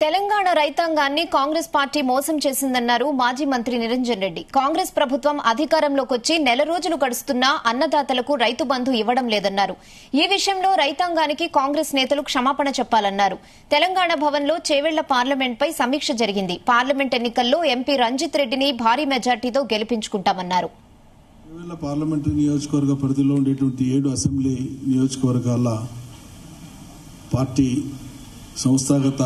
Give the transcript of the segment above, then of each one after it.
తెలంగాణ రైతాంగాన్ని కాంగ్రెస్ పార్టీ మోసం చేసిందన్నారు మాజీ మంత్రి నిరంజన్ రెడ్డి. కాంగ్రెస్ ప్రభుత్వం అధికారంలోకి వచ్చి నెల రోజులు గడుస్తున్నా అన్నదాతలకు రైతు బంధు ఇవ్వడం లేదన్నారు. ఈ విషయంలో రైతాంగానికి కాంగ్రెస్ నేతలు క్షమాపణ చెప్పాలన్నారు. తెలంగాణ భవన్లో చేవెళ్ల పార్లమెంట్పై సమీక్ష జరిగింది. పార్లమెంట్ ఎన్నికల్లో ఎంపీ రంజిత్ రెడ్డిని భారీ మెజార్టీతో గెలిపించుకుంటామన్నారు. పార్లమెంటరీ నియోజకవర్గ పరిధిలో ఉండేటువంటి 7 అసెంబ్లీ నియోజకవర్గాల పార్టీ సంస్థాగత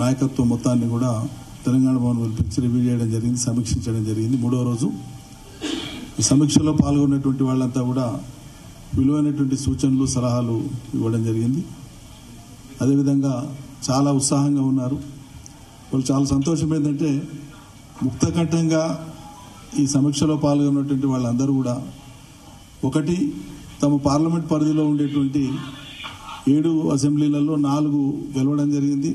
నాయకత్వం మొత్తాన్ని కూడా తెలంగాణ భవన్ పిలిపించి రివ్యూ చేయడం జరిగింది, సమీక్షించడం జరిగింది. 3వ రోజు ఈ సమీక్షలో పాల్గొన్నటువంటి వాళ్ళంతా కూడా విలువైనటువంటి సూచనలు సలహాలు ఇవ్వడం జరిగింది. అదేవిధంగా చాలా ఉత్సాహంగా ఉన్నారు. వాళ్ళు చాలా సంతోషం ఏంటంటే ముక్తకంఠంగా ఈ సమీక్షలో పాల్గొన్నటువంటి వాళ్ళందరూ కూడా ఒకటి తమ పార్లమెంట్ పరిధిలో ఉండేటువంటి 7 అసెంబ్లీలలో 4 గెలవడం జరిగింది.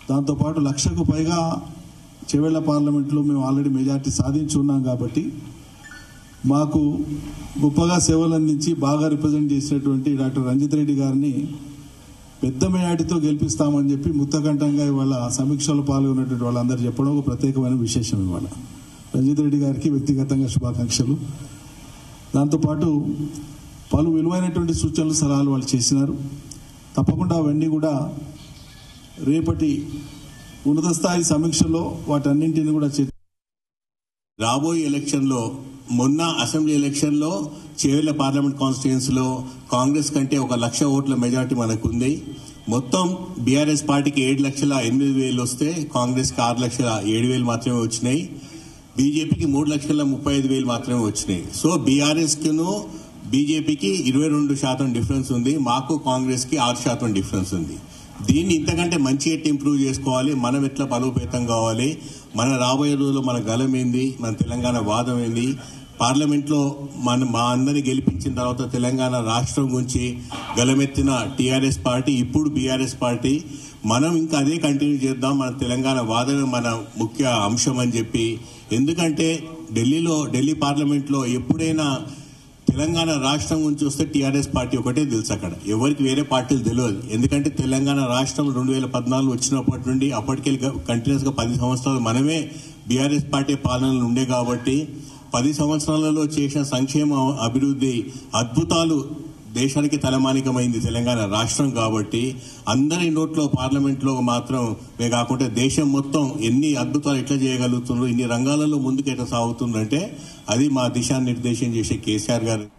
దాంతోపాటు 1,00,000కు పైగా చేవెళ్ల పార్లమెంట్లో మేము ఆల్రెడీ మెజార్టీ సాధించి ఉన్నాం. కాబట్టి మాకు గొప్పగా సేవలు అందించి బాగా రిప్రజెంట్ చేసినటువంటి డాక్టర్ రంజిత్ రెడ్డి గారిని పెద్ద మెజార్టీతో గెలిపిస్తామని చెప్పి ముక్తకంఠంగా ఇవాళ సమీక్షలో పాల్గొన్నటువంటి వాళ్ళందరూ చెప్పడం ఒక ప్రత్యేకమైన విశేషం. ఇవాళ రంజిత్ రెడ్డి గారికి వ్యక్తిగతంగా శుభాకాంక్షలు. దాంతోపాటు పలు విలువైనటువంటి సూచనలు సలహాలు వాళ్ళు చేసినారు. తప్పకుండా అవన్నీ కూడా రేపటి ఉన్నత స్థాయి సమీక్షలో వాటన్నింటినీ కూడా రాబోయే ఎలక్షన్లో మొన్న అసెంబ్లీ ఎలక్షన్లో చేవెళ్ల పార్లమెంట్ కాన్స్టిట్యుయెన్సీలో కాంగ్రెస్ కంటే 1,00,000 ఓట్ల మెజార్టీ మనకుంది. మొత్తం బీఆర్ఎస్ పార్టీకి 7,08,000 వస్తే కాంగ్రెస్కి 6,07,000 మాత్రమే వచ్చినాయి. బీజేపీకి 3,35,000 మాత్రమే వచ్చినాయి. సో బీఆర్ఎస్కిను బీజేపీకి 22% డిఫరెన్స్ ఉంది. మాకు కాంగ్రెస్కి 6% డిఫరెన్స్ ఉంది. దీన్ని ఇంతకంటే మంచి ఎట్టి ఇంప్రూవ్ చేసుకోవాలి. మనం ఎట్లా బలోపేతం కావాలి, మన రాబోయే రోజుల్లో మన గలం ఏంది, మన తెలంగాణ వాదం ఏంది, పార్లమెంట్లో మా అందరినీ గెలిపించిన తర్వాత తెలంగాణ రాష్ట్రం గురించి గలమెత్తిన టీఆర్ఎస్ పార్టీ, ఇప్పుడు బీఆర్ఎస్ పార్టీ, మనం ఇంకా అదే కంటిన్యూ చేద్దాం. మన తెలంగాణ వాదమే మన ముఖ్య అంశం అని చెప్పి. ఎందుకంటే ఢిల్లీ పార్లమెంట్లో ఎప్పుడైనా తెలంగాణ రాష్ట్రం గురించి వస్తే టీఆర్ఎస్ పార్టీ ఒకటే తెలుసు, అక్కడ ఎవరికి వేరే పార్టీలు తెలియదు. ఎందుకంటే తెలంగాణ రాష్ట్రం 2014 వచ్చినప్పటి నుండి అప్పటికెళ్ళి కంటిన్యూస్ గా 10 సంవత్సరాలు మనమే బీఆర్ఎస్ పార్టీ పాలనలు ఉండే కాబట్టి 10 సంవత్సరాలలో చేసిన సంక్షేమ అభివృద్ధి అద్భుతాలు దేశానికి తలమానికమైంది తెలంగాణ రాష్ట్రం. కాబట్టి అందరి నోట్లో పార్లమెంట్లో మాత్రమే కాకుండా దేశం మొత్తం ఎన్ని అద్భుతాలు ఎట్లా చేయగలుగుతున్నారు, ఇన్ని రంగాలలో ముందుకు ఎట్లా సాగుతుందంటే అది మా దిశానిర్దేశం చేసే కేసీఆర్ గారు.